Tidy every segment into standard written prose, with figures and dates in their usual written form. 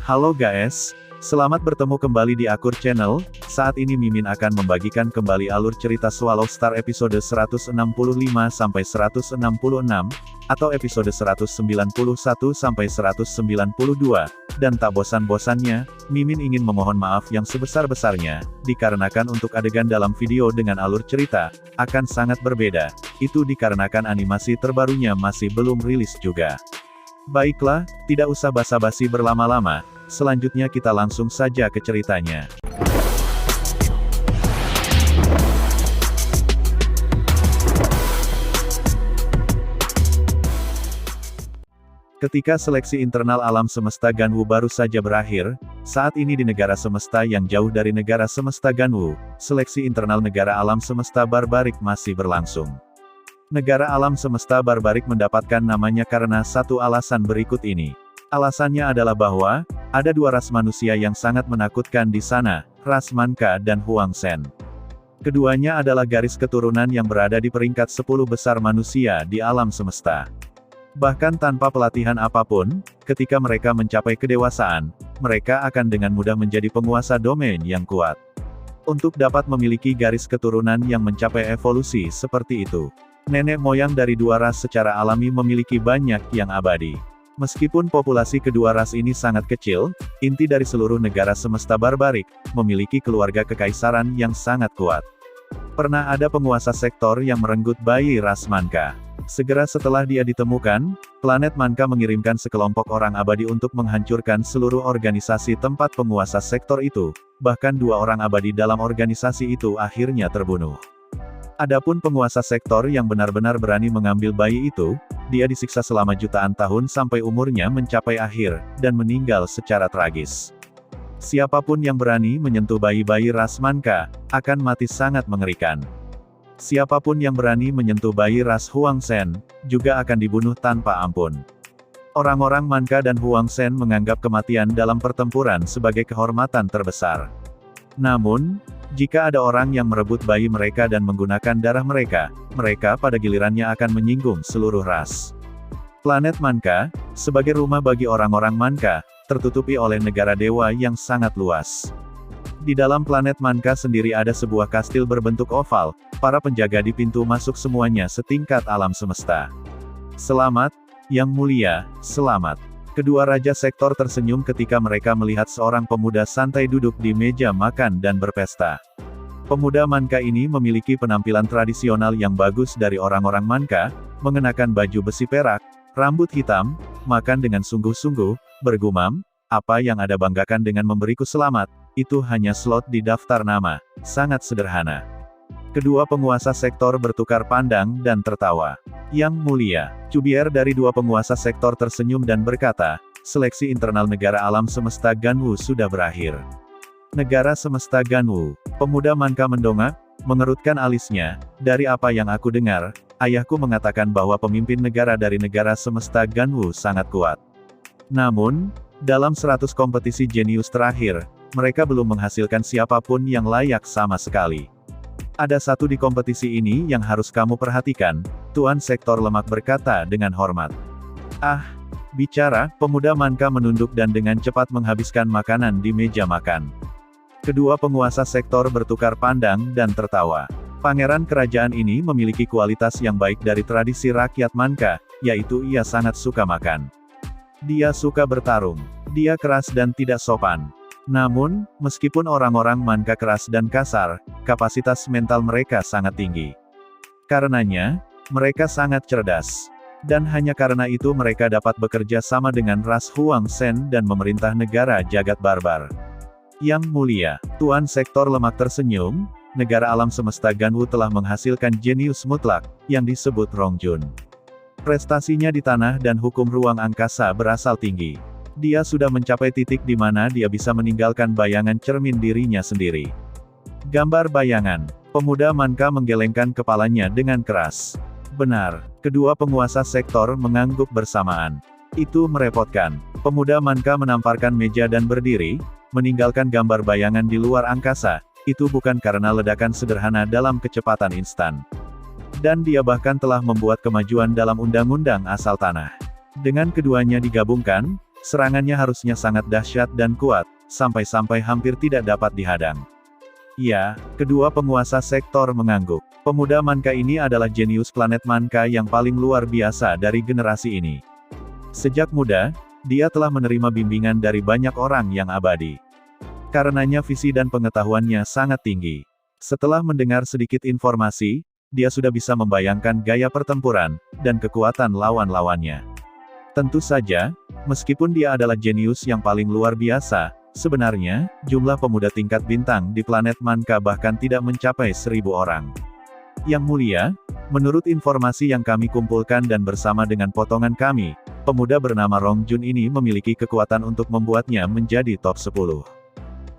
Halo guys, selamat bertemu kembali di Akur Channel. Saat ini Mimin akan membagikan kembali alur cerita Swallow Star episode 165 sampai 166 atau episode 191 sampai 192. Dan tak bosan-bosannya, Mimin ingin memohon maaf yang sebesar-besarnya, dikarenakan untuk adegan dalam video dengan alur cerita akan sangat berbeda. Itu dikarenakan animasi terbarunya masih belum rilis juga. Baiklah, tidak usah basa-basi berlama-lama, selanjutnya kita langsung saja ke ceritanya. Ketika seleksi internal alam semesta Ganwu baru saja berakhir, saat ini di negara semesta yang jauh dari negara semesta Ganwu, seleksi internal negara alam semesta barbarik masih berlangsung. Negara alam semesta barbarik mendapatkan namanya karena satu alasan berikut ini. Alasannya adalah bahwa, ada dua ras manusia yang sangat menakutkan di sana, ras Manka dan Huang Sen. Keduanya adalah garis keturunan yang berada di peringkat 10 besar manusia di alam semesta. Bahkan tanpa pelatihan apapun, ketika mereka mencapai kedewasaan, mereka akan dengan mudah menjadi penguasa domain yang kuat. Untuk dapat memiliki garis keturunan yang mencapai evolusi seperti itu, nenek moyang dari dua ras secara alami memiliki banyak yang abadi. Meskipun populasi kedua ras ini sangat kecil, inti dari seluruh negara semesta barbarik, memiliki keluarga kekaisaran yang sangat kuat. Pernah ada penguasa sektor yang merenggut bayi ras Manka. Segera setelah dia ditemukan, planet Manka mengirimkan sekelompok orang abadi untuk menghancurkan seluruh organisasi tempat penguasa sektor itu, bahkan dua orang abadi dalam organisasi itu akhirnya terbunuh. Adapun penguasa sektor yang benar-benar berani mengambil bayi itu, dia disiksa selama jutaan tahun sampai umurnya mencapai akhir, dan meninggal secara tragis. Siapapun yang berani menyentuh bayi-bayi ras Manka, akan mati sangat mengerikan. Siapapun yang berani menyentuh bayi ras Huang Sen, juga akan dibunuh tanpa ampun. Orang-orang Manka dan Huang Sen menganggap kematian dalam pertempuran sebagai kehormatan terbesar. Namun, jika ada orang yang merebut bayi mereka dan menggunakan darah mereka, mereka pada gilirannya akan menyinggung seluruh ras. Planet Manka, sebagai rumah bagi orang-orang Manka, tertutupi oleh negara dewa yang sangat luas. Di dalam planet Manka sendiri ada sebuah kastil berbentuk oval, para penjaga di pintu masuk semuanya setingkat alam semesta. Selamat, Yang Mulia, selamat. Kedua raja sektor tersenyum ketika mereka melihat seorang pemuda santai duduk di meja makan dan berpesta. Pemuda Manka ini memiliki penampilan tradisional yang bagus dari orang-orang Manka, mengenakan baju besi perak, rambut hitam, makan dengan sungguh-sungguh, bergumam, "Apa yang Anda banggakan dengan memberiku selamat, itu hanya slot di daftar nama, sangat sederhana." Kedua penguasa sektor bertukar pandang dan tertawa. Yang Mulia, Cubier dari dua penguasa sektor tersenyum dan berkata, "Seleksi internal negara alam semesta Ganwu sudah berakhir." Negara semesta Ganwu, pemuda Manka mendongak, mengerutkan alisnya, "Dari apa yang aku dengar, ayahku mengatakan bahwa pemimpin negara dari negara semesta Ganwu sangat kuat. Namun, dalam 100 kompetisi jenius terakhir, mereka belum menghasilkan siapapun yang layak sama sekali. Ada satu di kompetisi ini yang harus kamu perhatikan," Tuan Sektor Lemak berkata dengan hormat. "Ah," bicara, pemuda Manka menunduk dan dengan cepat menghabiskan makanan di meja makan. Kedua penguasa sektor bertukar pandang dan tertawa. Pangeran kerajaan ini memiliki kualitas yang baik dari tradisi rakyat Manka, yaitu ia sangat suka makan. Dia suka bertarung. Dia keras dan tidak sopan. Namun, meskipun orang-orang Manka keras dan kasar, kapasitas mental mereka sangat tinggi. Karenanya, mereka sangat cerdas. Dan hanya karena itu mereka dapat bekerja sama dengan ras Huang Sen dan memerintah negara jagat barbar. Yang Mulia, Tuan Sektor Lemak tersenyum, negara alam semesta Ganwu telah menghasilkan jenius mutlak, yang disebut Rongjun. Prestasinya di tanah dan hukum ruang angkasa berasal tinggi. Dia sudah mencapai titik di mana dia bisa meninggalkan bayangan cermin dirinya sendiri. Gambar bayangan. Pemuda Manka menggelengkan kepalanya dengan keras. Benar, kedua penguasa sektor mengangguk bersamaan. Itu merepotkan. Pemuda Manka menamparkan meja dan berdiri, meninggalkan gambar bayangan di luar angkasa. Itu bukan karena ledakan sederhana dalam kecepatan instan. Dan dia bahkan telah membuat kemajuan dalam undang-undang asal tanah. Dengan keduanya digabungkan, Serangannya harusnya sangat dahsyat dan kuat, sampai-sampai hampir tidak dapat dihadang. Ya, kedua penguasa sektor mengangguk. Pemuda Manka ini adalah jenius planet Manka yang paling luar biasa dari generasi ini. Sejak muda, dia telah menerima bimbingan dari banyak orang yang abadi. Karenanya visi dan pengetahuannya sangat tinggi. Setelah mendengar sedikit informasi, dia sudah bisa membayangkan gaya pertempuran, dan kekuatan lawan-lawannya. Tentu saja, meskipun dia adalah jenius yang paling luar biasa, sebenarnya, jumlah pemuda tingkat bintang di planet Manka bahkan tidak mencapai 1000 orang. Yang mulia, menurut informasi yang kami kumpulkan dan bersama dengan potongan kami, pemuda bernama Rong Jun ini memiliki kekuatan untuk membuatnya menjadi top 10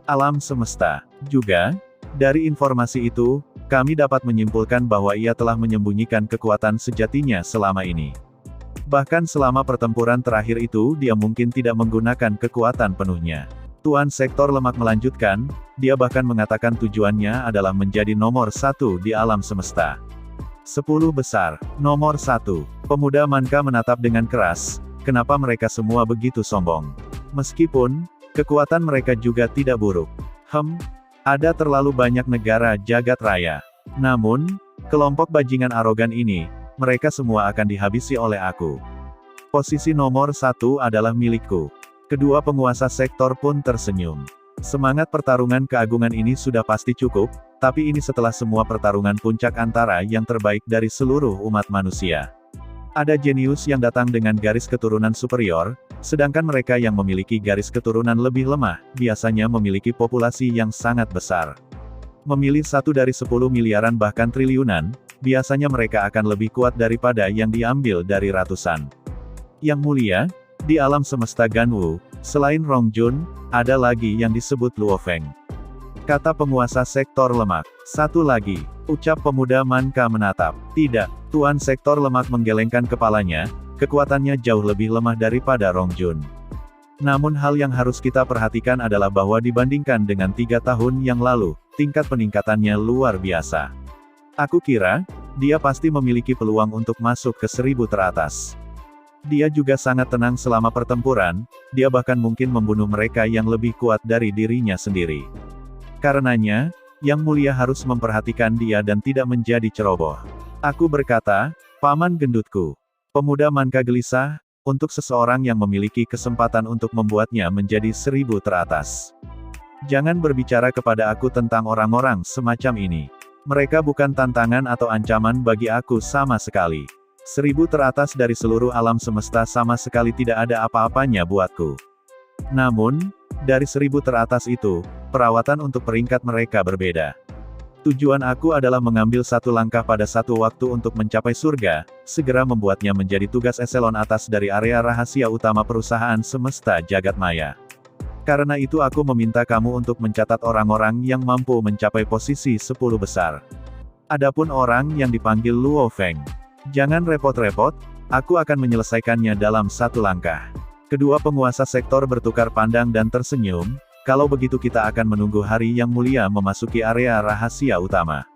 alam semesta. Juga, dari informasi itu, kami dapat menyimpulkan bahwa ia telah menyembunyikan kekuatan sejatinya selama ini. Bahkan selama pertempuran terakhir itu dia mungkin tidak menggunakan kekuatan penuhnya. Tuan Sektor Lemak melanjutkan, dia bahkan mengatakan tujuannya adalah menjadi nomor 1 di alam semesta. 10 besar, nomor 1. Pemuda Manka menatap dengan keras, kenapa mereka semua begitu sombong? Meskipun, kekuatan mereka juga tidak buruk. Ada terlalu banyak negara jagat raya. Namun, kelompok bajingan arogan ini, mereka semua akan dihabisi oleh aku. Posisi nomor 1 adalah milikku. Kedua penguasa sektor pun tersenyum. Semangat pertarungan keagungan ini sudah pasti cukup, tapi ini setelah semua pertarungan puncak antara yang terbaik dari seluruh umat manusia. Ada jenius yang datang dengan garis keturunan superior, sedangkan mereka yang memiliki garis keturunan lebih lemah, biasanya memiliki populasi yang sangat besar. Memilih 1 dari 10 miliaran bahkan triliunan, biasanya mereka akan lebih kuat daripada yang diambil dari ratusan. Yang mulia, di alam semesta Ganwu, selain Rong Jun, ada lagi yang disebut Luo Feng. Kata penguasa sektor lemak. Satu lagi, ucap pemuda Manka menatap. Tidak, Tuan Sektor Lemak menggelengkan kepalanya, kekuatannya jauh lebih lemah daripada Rong Jun. Namun hal yang harus kita perhatikan adalah bahwa dibandingkan dengan 3 tahun yang lalu, tingkat peningkatannya luar biasa. Aku kira, dia pasti memiliki peluang untuk masuk ke 1000 teratas. Dia juga sangat tenang selama pertempuran, dia bahkan mungkin membunuh mereka yang lebih kuat dari dirinya sendiri. Karenanya, Yang Mulia harus memperhatikan dia dan tidak menjadi ceroboh. Aku berkata, Paman gendutku. Pemuda Manka gelisah, untuk seseorang yang memiliki kesempatan untuk membuatnya menjadi 1000 teratas. Jangan berbicara kepada aku tentang orang-orang semacam ini. Mereka bukan tantangan atau ancaman bagi aku sama sekali. 1000 teratas dari seluruh alam semesta sama sekali tidak ada apa-apanya buatku. Namun, dari 1000 teratas itu, perawatan untuk peringkat mereka berbeda. Tujuan aku adalah mengambil satu langkah pada satu waktu untuk mencapai surga, segera membuatnya menjadi tugas eselon atas dari area rahasia utama perusahaan semesta jagat maya. Karena itu aku meminta kamu untuk mencatat orang-orang yang mampu mencapai posisi 10 besar. Adapun orang yang dipanggil Luo Feng, jangan repot-repot, aku akan menyelesaikannya dalam satu langkah. Kedua penguasa sektor bertukar pandang dan tersenyum, kalau begitu kita akan menunggu hari yang mulia memasuki area rahasia utama.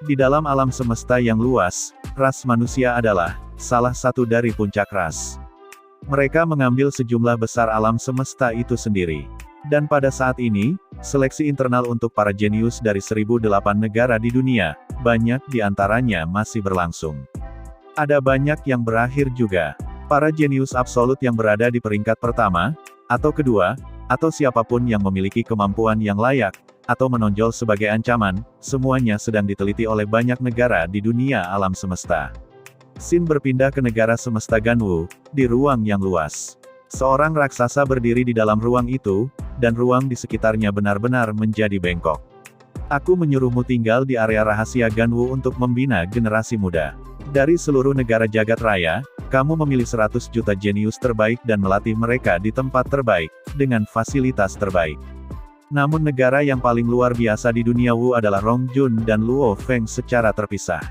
Di dalam alam semesta yang luas, ras manusia adalah salah satu dari puncak ras. Mereka mengambil sejumlah besar alam semesta itu sendiri. Dan pada saat ini, seleksi internal untuk para jenius dari 1008 negara di dunia, banyak di antaranya masih berlangsung. Ada banyak yang berakhir juga. Para jenius absolut yang berada di peringkat pertama, atau kedua, atau siapapun yang memiliki kemampuan yang layak, atau menonjol sebagai ancaman, semuanya sedang diteliti oleh banyak negara di dunia alam semesta. Xin berpindah ke negara semesta Ganwu, di ruang yang luas. Seorang raksasa berdiri di dalam ruang itu, dan ruang di sekitarnya benar-benar menjadi bengkok. Aku menyuruhmu tinggal di area rahasia Ganwu untuk membina generasi muda. Dari seluruh negara jagat raya, kamu memilih 100 juta jenius terbaik dan melatih mereka di tempat terbaik, dengan fasilitas terbaik. Namun negara yang paling luar biasa di dunia Wu adalah Rong Jun dan Luo Feng secara terpisah.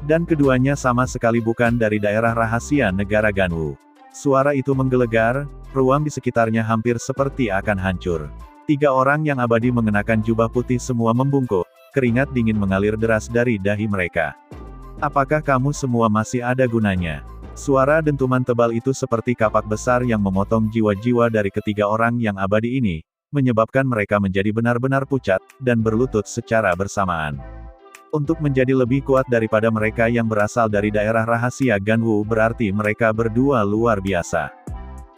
Dan keduanya sama sekali bukan dari daerah rahasia negara Ganwu. Suara itu menggelegar, ruang di sekitarnya hampir seperti akan hancur. 3 orang yang abadi mengenakan jubah putih semua membungkuk, keringat dingin mengalir deras dari dahi mereka. Apakah kamu semua masih ada gunanya? Suara dentuman tebal itu seperti kapak besar yang memotong jiwa-jiwa dari ketiga orang yang abadi ini, menyebabkan mereka menjadi benar-benar pucat, dan berlutut secara bersamaan. Untuk menjadi lebih kuat daripada mereka yang berasal dari daerah rahasia Ganwu berarti mereka berdua luar biasa.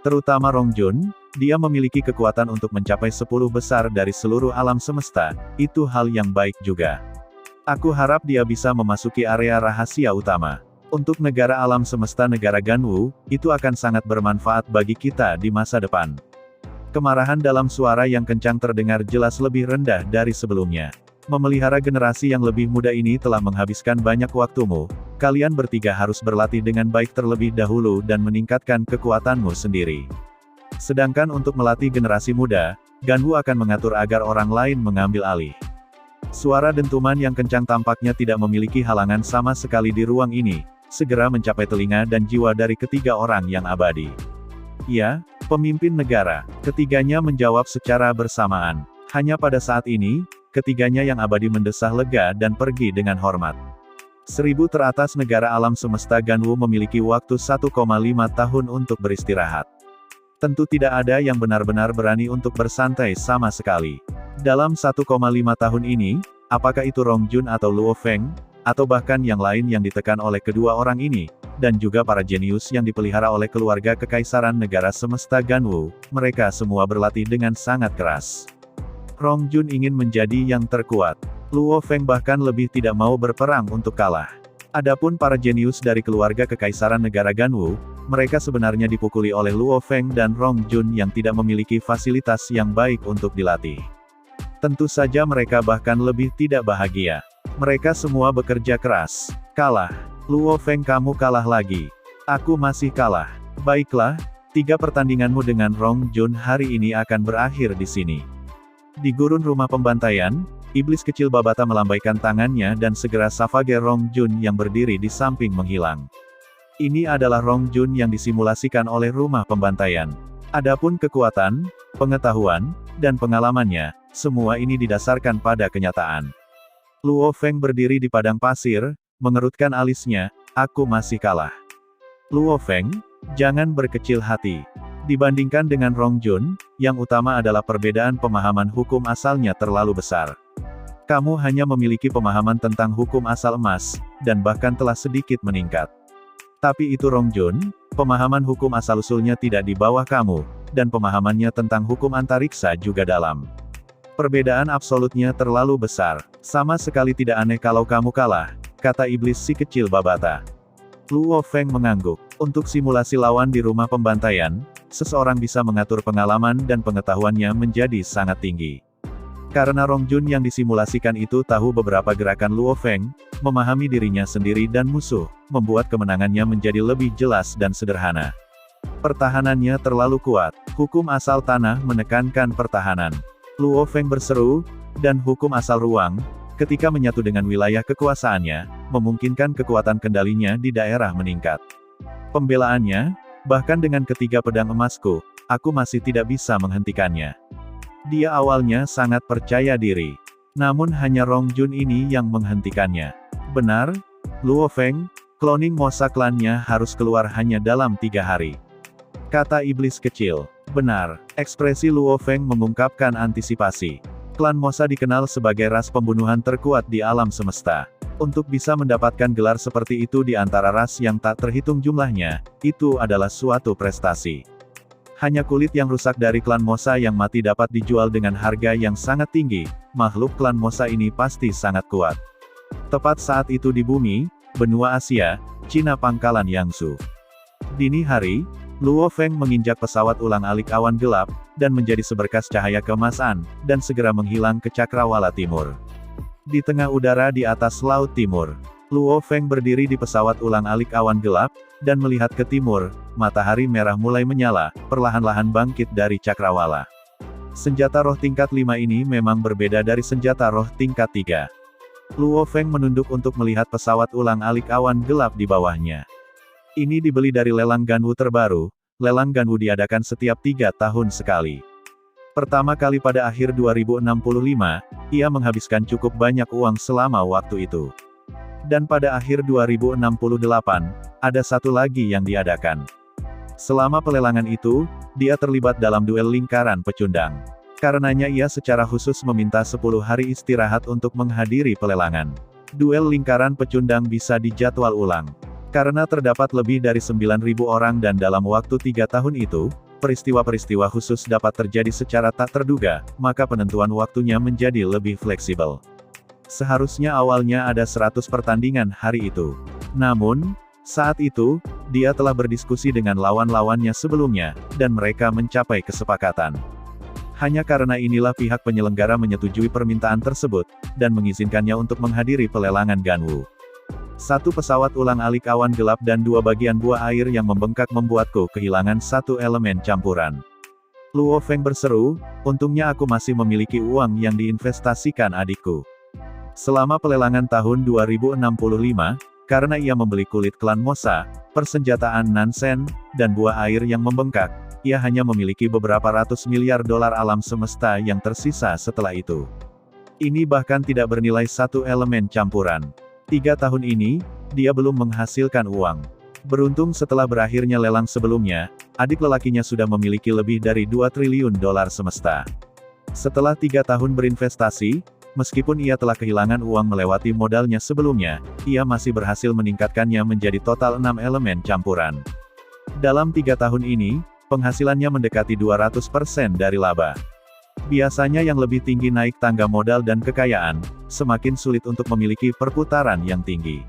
Terutama Rongjun, dia memiliki kekuatan untuk mencapai 10 besar dari seluruh alam semesta, itu hal yang baik juga. Aku harap dia bisa memasuki area rahasia utama. Untuk negara alam semesta negara Ganwu, itu akan sangat bermanfaat bagi kita di masa depan. Kemarahan dalam suara yang kencang terdengar jelas lebih rendah dari sebelumnya. Memelihara generasi yang lebih muda ini telah menghabiskan banyak waktumu, kalian bertiga harus berlatih dengan baik terlebih dahulu dan meningkatkan kekuatanmu sendiri. Sedangkan untuk melatih generasi muda, Ganwu akan mengatur agar orang lain mengambil alih. Suara dentuman yang kencang tampaknya tidak memiliki halangan sama sekali di ruang ini, segera mencapai telinga dan jiwa dari ketiga orang yang abadi. Ya, pemimpin negara. Ketiganya menjawab secara bersamaan. Hanya pada saat ini, ketiganya yang abadi mendesah lega dan pergi dengan hormat. 1000 teratas negara alam semesta Ganwu memiliki waktu 1,5 tahun untuk beristirahat. Tentu tidak ada yang benar-benar berani untuk bersantai sama sekali. Dalam 1,5 tahun ini, apakah itu Rongjun atau Luo Feng, atau bahkan yang lain yang ditekan oleh kedua orang ini, dan juga para jenius yang dipelihara oleh keluarga kekaisaran negara semesta Ganwu, mereka semua berlatih dengan sangat keras. Rongjun ingin menjadi yang terkuat. Luo Feng bahkan lebih tidak mau berperang untuk kalah. Adapun para jenius dari keluarga kekaisaran negara Ganwu, mereka sebenarnya dipukuli oleh Luo Feng dan Rongjun yang tidak memiliki fasilitas yang baik untuk dilatih. Tentu saja mereka bahkan lebih tidak bahagia. Mereka semua bekerja keras. Kalah. Luo Feng, kamu kalah lagi. Aku masih kalah. Baiklah, 3 pertandinganmu dengan Rongjun hari ini akan berakhir di sini. Di gurun rumah pembantaian, iblis kecil Babata melambaikan tangannya dan segera Savage Rongjun yang berdiri di samping menghilang. Ini adalah Rongjun yang disimulasikan oleh rumah pembantaian. Adapun kekuatan, pengetahuan, dan pengalamannya, semua ini didasarkan pada kenyataan. Luo Feng berdiri di padang pasir, mengerutkan alisnya, aku masih kalah. Luo Feng, jangan berkecil hati. Dibandingkan dengan Rongjun, yang utama adalah perbedaan pemahaman hukum asalnya terlalu besar. Kamu hanya memiliki pemahaman tentang hukum asal emas, dan bahkan telah sedikit meningkat. Tapi itu Rongjun, pemahaman hukum asal-usulnya tidak di bawah kamu, dan pemahamannya tentang hukum antariksa juga dalam. Perbedaan absolutnya terlalu besar. Sama sekali tidak aneh kalau kamu kalah, kata iblis si kecil Babata. Luo Feng mengangguk. Untuk simulasi lawan di rumah pembantaian, seseorang bisa mengatur pengalaman dan pengetahuannya menjadi sangat tinggi. Karena Rongjun yang disimulasikan itu tahu beberapa gerakan Luo Feng, memahami dirinya sendiri dan musuh, membuat kemenangannya menjadi lebih jelas dan sederhana. Pertahanannya terlalu kuat. Hukum asal tanah menekankan pertahanan. Luo Feng berseru, dan hukum asal ruang, ketika menyatu dengan wilayah kekuasaannya, memungkinkan kekuatan kendalinya di daerah meningkat. Pembelaannya, bahkan dengan ketiga pedang emasku, aku masih tidak bisa menghentikannya. Dia awalnya sangat percaya diri. Namun hanya Rongjun ini yang menghentikannya. Benar, Luo Feng, cloning Mosa klannya harus keluar hanya dalam 3 hari. Kata iblis kecil. Benar, ekspresi Luo Feng mengungkapkan antisipasi. Klan Mosa dikenal sebagai ras pembunuhan terkuat di alam semesta. Untuk bisa mendapatkan gelar seperti itu di antara ras yang tak terhitung jumlahnya, itu adalah suatu prestasi. Hanya kulit yang rusak dari klan Mosa yang mati dapat dijual dengan harga yang sangat tinggi, makhluk klan Mosa ini pasti sangat kuat. Tepat saat itu di bumi, benua Asia, Cina pangkalan Yangsu. Dini hari, Luo Feng menginjak pesawat ulang-alik awan gelap, dan menjadi seberkas cahaya keemasan, dan segera menghilang ke cakrawala timur. Di tengah udara di atas laut timur, Luo Feng berdiri di pesawat ulang-alik awan gelap, dan melihat ke timur, matahari merah mulai menyala, perlahan-lahan bangkit dari cakrawala. Senjata roh tingkat 5 ini memang berbeda dari senjata roh tingkat 3. Luo Feng menunduk untuk melihat pesawat ulang-alik awan gelap di bawahnya. Ini dibeli dari lelang Ganwu terbaru. Lelang Ganwu diadakan setiap 3 tahun sekali. Pertama kali pada akhir 2065, ia menghabiskan cukup banyak uang selama waktu itu. Dan pada akhir 2068, ada satu lagi yang diadakan. Selama pelelangan itu, dia terlibat dalam duel lingkaran pecundang. Karenanya ia secara khusus meminta 10 hari istirahat untuk menghadiri pelelangan. Duel lingkaran pecundang bisa dijadwal ulang. Karena terdapat lebih dari 9.000 orang dan dalam waktu 3 tahun itu, peristiwa-peristiwa khusus dapat terjadi secara tak terduga, maka penentuan waktunya menjadi lebih fleksibel. Seharusnya awalnya ada 100 pertandingan hari itu. Namun, saat itu, dia telah berdiskusi dengan lawan-lawannya sebelumnya, dan mereka mencapai kesepakatan. Hanya karena inilah pihak penyelenggara menyetujui permintaan tersebut, dan mengizinkannya untuk menghadiri pelelangan Ganwu. 1 pesawat ulang-alik awan gelap dan 2 bagian buah air yang membengkak membuatku kehilangan 1 elemen campuran. Luo Feng berseru, untungnya aku masih memiliki uang yang diinvestasikan adikku. Selama pelelangan tahun 2065, karena ia membeli kulit klan Mosa, persenjataan Nansen, dan buah air yang membengkak, ia hanya memiliki beberapa ratus miliar dolar alam semesta yang tersisa setelah itu. Ini bahkan tidak bernilai 1 elemen campuran. 3 tahun ini, dia belum menghasilkan uang. Beruntung setelah berakhirnya lelang sebelumnya, adik lelakinya sudah memiliki lebih dari 2 triliun dolar semesta. Setelah 3 tahun berinvestasi, meskipun ia telah kehilangan uang melewati modalnya sebelumnya, ia masih berhasil meningkatkannya menjadi total 6 elemen campuran. Dalam 3 tahun ini, penghasilannya mendekati 200% dari laba. Biasanya yang lebih tinggi naik tangga modal dan kekayaan, semakin sulit untuk memiliki perputaran yang tinggi.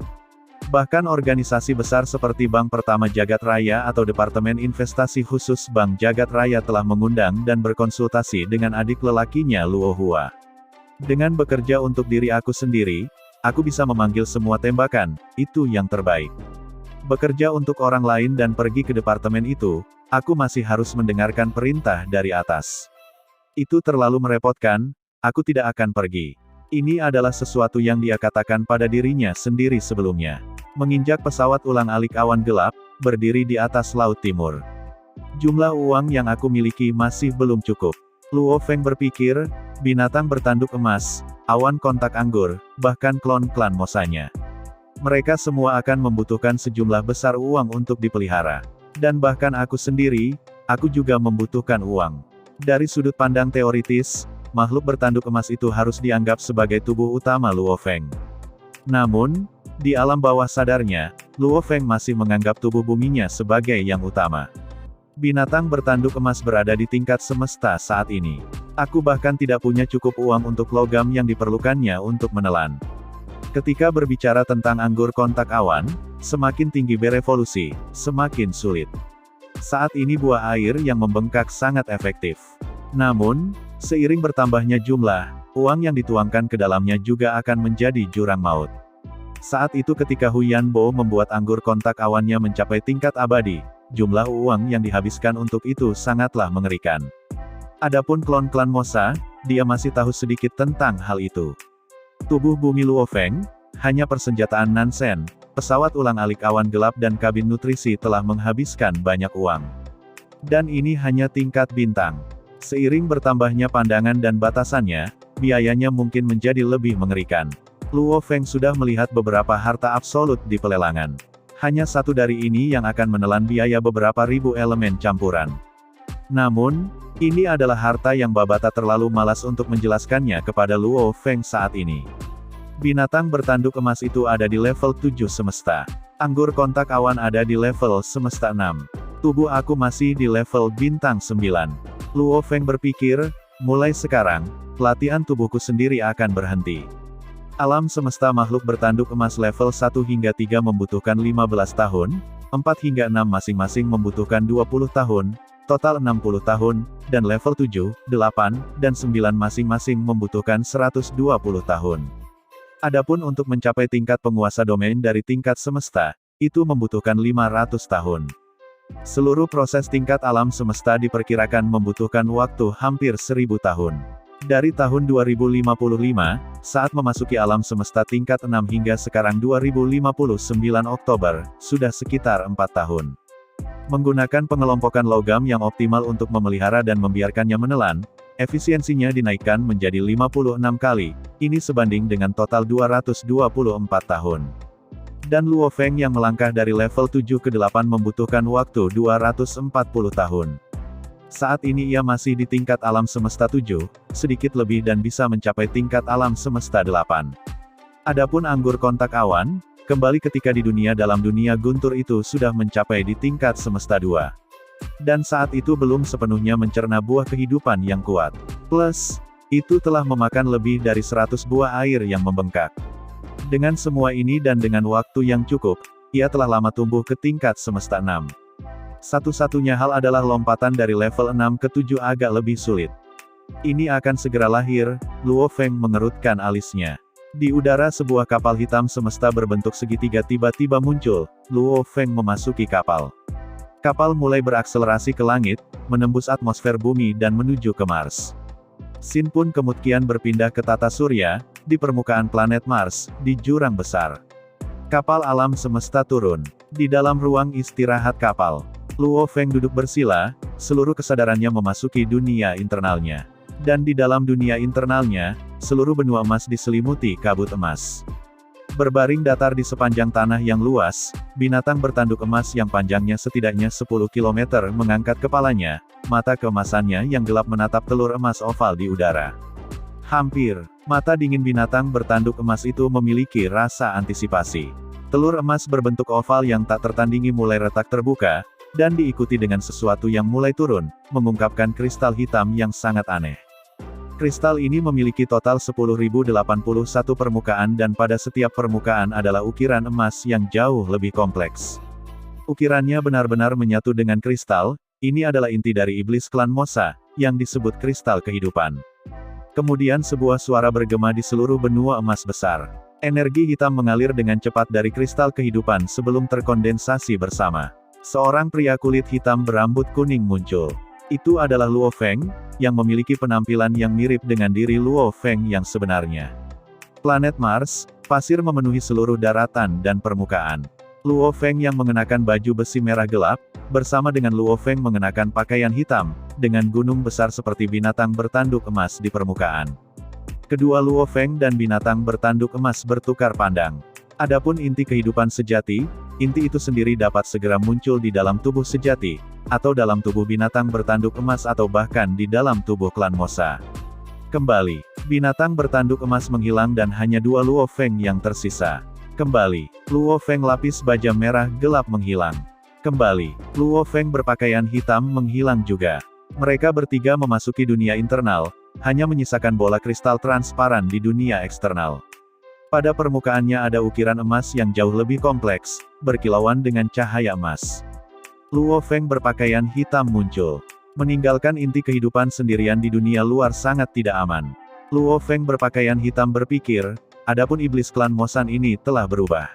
Bahkan organisasi besar seperti Bank Pertama Jagat Raya atau Departemen Investasi Khusus Bank Jagat Raya telah mengundang dan berkonsultasi dengan adik lelakinya Luo Hua. Dengan bekerja untuk diri aku sendiri, aku bisa memanggil semua tembakan, itu yang terbaik. Bekerja untuk orang lain dan pergi ke departemen itu, aku masih harus mendengarkan perintah dari atas. Itu terlalu merepotkan, aku tidak akan pergi. Ini adalah sesuatu yang dia katakan pada dirinya sendiri sebelumnya. Menginjak pesawat ulang-alik awan gelap, berdiri di atas Laut Timur. Jumlah uang yang aku miliki masih belum cukup. Luo Feng berpikir, binatang bertanduk emas, awan kontak anggur, bahkan klon klan Mosanya. Mereka semua akan membutuhkan sejumlah besar uang untuk dipelihara. Dan bahkan aku sendiri, aku juga membutuhkan uang. Dari sudut pandang teoritis, makhluk bertanduk emas itu harus dianggap sebagai tubuh utama Luo Feng. Namun, di alam bawah sadarnya, Luo Feng masih menganggap tubuh buminya sebagai yang utama. Binatang bertanduk emas berada di tingkat semesta saat ini. Aku bahkan tidak punya cukup uang untuk logam yang diperlukannya untuk menelan. Ketika berbicara tentang anggur kontak awan, semakin tinggi berevolusi, semakin sulit. Saat ini buah air yang membengkak sangat efektif. Namun, seiring bertambahnya jumlah, uang yang dituangkan ke dalamnya juga akan menjadi jurang maut. Saat itu ketika Huyan Bo membuat anggur kontak awannya mencapai tingkat abadi, jumlah uang yang dihabiskan untuk itu sangatlah mengerikan. Adapun klon klan Mosa, dia masih tahu sedikit tentang hal itu. Tubuh bumi Luo Feng, hanya persenjataan Nansen, pesawat ulang-alik awan gelap dan kabin nutrisi telah menghabiskan banyak uang. Dan ini hanya tingkat bintang. Seiring bertambahnya pandangan dan batasannya, biayanya mungkin menjadi lebih mengerikan. Luo Feng sudah melihat beberapa harta absolut di pelelangan. Hanya satu dari ini yang akan menelan biaya beberapa ribu elemen campuran. Namun, ini adalah harta yang Babata terlalu malas untuk menjelaskannya kepada Luo Feng saat ini. Binatang bertanduk emas itu ada di level 7 semesta. Anggur kontak awan ada di level semesta 6. Tubuh aku masih di level bintang 9. Luo Feng berpikir, mulai sekarang, latihan tubuhku sendiri akan berhenti. Alam semesta makhluk bertanduk emas level 1 hingga 3 membutuhkan 15 tahun, 4 hingga 6 masing-masing membutuhkan 20 tahun, total 60 tahun, dan level 7, 8, dan 9 masing-masing membutuhkan 120 tahun. Adapun untuk mencapai tingkat penguasa domain dari tingkat semesta, itu membutuhkan 500 tahun. Seluruh proses tingkat alam semesta diperkirakan membutuhkan waktu hampir 1000 tahun. Dari tahun 2055, saat memasuki alam semesta tingkat 6 hingga sekarang 2059 Oktober, sudah sekitar 4 tahun. Menggunakan pengelompokan logam yang optimal untuk memelihara dan membiarkannya menelan, Efisiensinya dinaikkan menjadi 56 kali, ini sebanding dengan total 224 tahun. Dan Luo Feng yang melangkah dari level 7 ke 8 membutuhkan waktu 240 tahun. Saat ini ia masih di tingkat alam semesta 7, sedikit lebih dan bisa mencapai tingkat alam semesta 8. Adapun anggur kontak awan, kembali ketika di dunia dalam dunia guntur itu sudah mencapai di tingkat semesta 2. Dan saat itu belum sepenuhnya mencerna buah kehidupan yang kuat. Plus, itu telah memakan lebih dari 100 buah air yang membengkak. Dengan semua ini dan dengan waktu yang cukup, ia telah lama tumbuh ke tingkat semesta 6. Satu-satunya hal adalah lompatan dari level 6 ke 7 agak lebih sulit. Ini akan segera lahir, Luo Feng mengerutkan alisnya. Di udara sebuah kapal hitam semesta berbentuk segitiga tiba-tiba muncul, Luo Feng memasuki kapal. Kapal mulai berakselerasi ke langit, menembus atmosfer bumi dan menuju ke Mars. Sin pun kemudian berpindah ke tata surya, di permukaan planet Mars, di jurang besar. Kapal alam semesta turun. Di dalam ruang istirahat kapal, Luo Feng duduk bersila, seluruh kesadarannya memasuki dunia internalnya. Dan di dalam dunia internalnya, seluruh benua emas diselimuti kabut emas. Berbaring datar di sepanjang tanah yang luas, binatang bertanduk emas yang panjangnya setidaknya 10 km mengangkat kepalanya, mata keemasannya yang gelap menatap telur emas oval di udara. Hampir, mata dingin binatang bertanduk emas itu memiliki rasa antisipasi. Telur emas berbentuk oval yang tak tertandingi mulai retak terbuka, dan diikuti dengan sesuatu yang mulai turun, mengungkapkan kristal hitam yang sangat aneh. Kristal ini memiliki total 10.081 permukaan dan pada setiap permukaan adalah ukiran emas yang jauh lebih kompleks. Ukirannya benar-benar menyatu dengan kristal, ini adalah inti dari iblis klan Mosa, yang disebut kristal kehidupan. Kemudian sebuah suara bergema di seluruh benua emas besar. Energi hitam mengalir dengan cepat dari kristal kehidupan sebelum terkondensasi bersama. Seorang pria kulit hitam berambut kuning muncul. Itu adalah Luo Feng, yang memiliki penampilan yang mirip dengan diri Luo Feng yang sebenarnya. Planet Mars, pasir memenuhi seluruh daratan dan permukaan. Luo Feng yang mengenakan baju besi merah gelap, bersama dengan Luo Feng mengenakan pakaian hitam, dengan gunung besar seperti binatang bertanduk emas di permukaan. Kedua Luo Feng dan binatang bertanduk emas bertukar pandang. Adapun inti kehidupan sejati, inti itu sendiri dapat segera muncul di dalam tubuh sejati, atau dalam tubuh binatang bertanduk emas atau bahkan di dalam tubuh klan Mosa. Kembali, binatang bertanduk emas menghilang dan hanya dua Luo Feng yang tersisa. Kembali, Luo Feng lapis baja merah gelap menghilang. Kembali, Luo Feng berpakaian hitam menghilang juga. Mereka bertiga memasuki dunia internal, hanya menyisakan bola kristal transparan di dunia eksternal. Pada permukaannya ada ukiran emas yang jauh lebih kompleks, berkilauan dengan cahaya emas. Luo Feng berpakaian hitam muncul. Meninggalkan inti kehidupan sendirian di dunia luar sangat tidak aman. Luo Feng berpakaian hitam berpikir, adapun iblis klan Mosan ini telah berubah.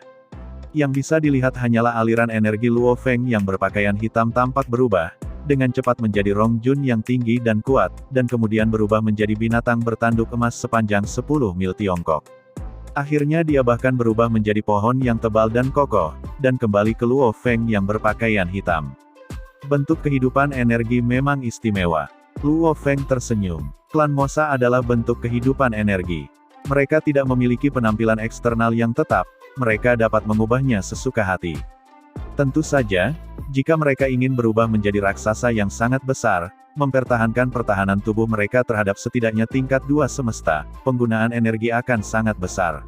Yang bisa dilihat hanyalah aliran energi Luo Feng yang berpakaian hitam tampak berubah, dengan cepat menjadi Rong Jun yang tinggi dan kuat, dan kemudian berubah menjadi binatang bertanduk emas sepanjang 10 mil Tiongkok. Akhirnya dia bahkan berubah menjadi pohon yang tebal dan kokoh, dan kembali ke Luo Feng yang berpakaian hitam. Bentuk kehidupan energi memang istimewa. Luo Feng tersenyum. Klan Mosa adalah bentuk kehidupan energi. Mereka tidak memiliki penampilan eksternal yang tetap, mereka dapat mengubahnya sesuka hati. Tentu saja, jika mereka ingin berubah menjadi raksasa yang sangat besar, mempertahankan pertahanan tubuh mereka terhadap setidaknya tingkat 2 semesta, penggunaan energi akan sangat besar.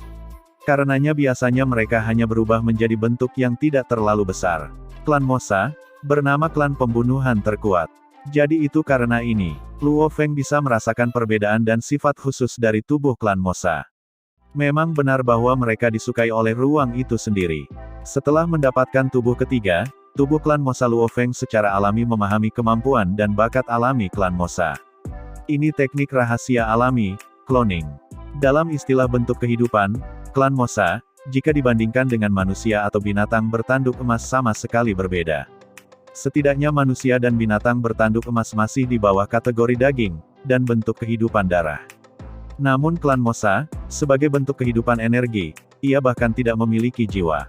Karenanya biasanya mereka hanya berubah menjadi bentuk yang tidak terlalu besar. Klan Mosa, bernama klan pembunuhan terkuat. Jadi itu karena ini, Luo Feng bisa merasakan perbedaan dan sifat khusus dari tubuh klan Mosa. Memang benar bahwa mereka disukai oleh ruang itu sendiri. Setelah mendapatkan tubuh ketiga, tubuh klan Mosa Luo Feng secara alami memahami kemampuan dan bakat alami klan Mosa. Ini teknik rahasia alami, cloning. Dalam istilah bentuk kehidupan, klan Mosa, jika dibandingkan dengan manusia atau binatang bertanduk emas sama sekali berbeda. Setidaknya manusia dan binatang bertanduk emas masih di bawah kategori daging, dan bentuk kehidupan darah. Namun klan Mosa, sebagai bentuk kehidupan energi, ia bahkan tidak memiliki jiwa.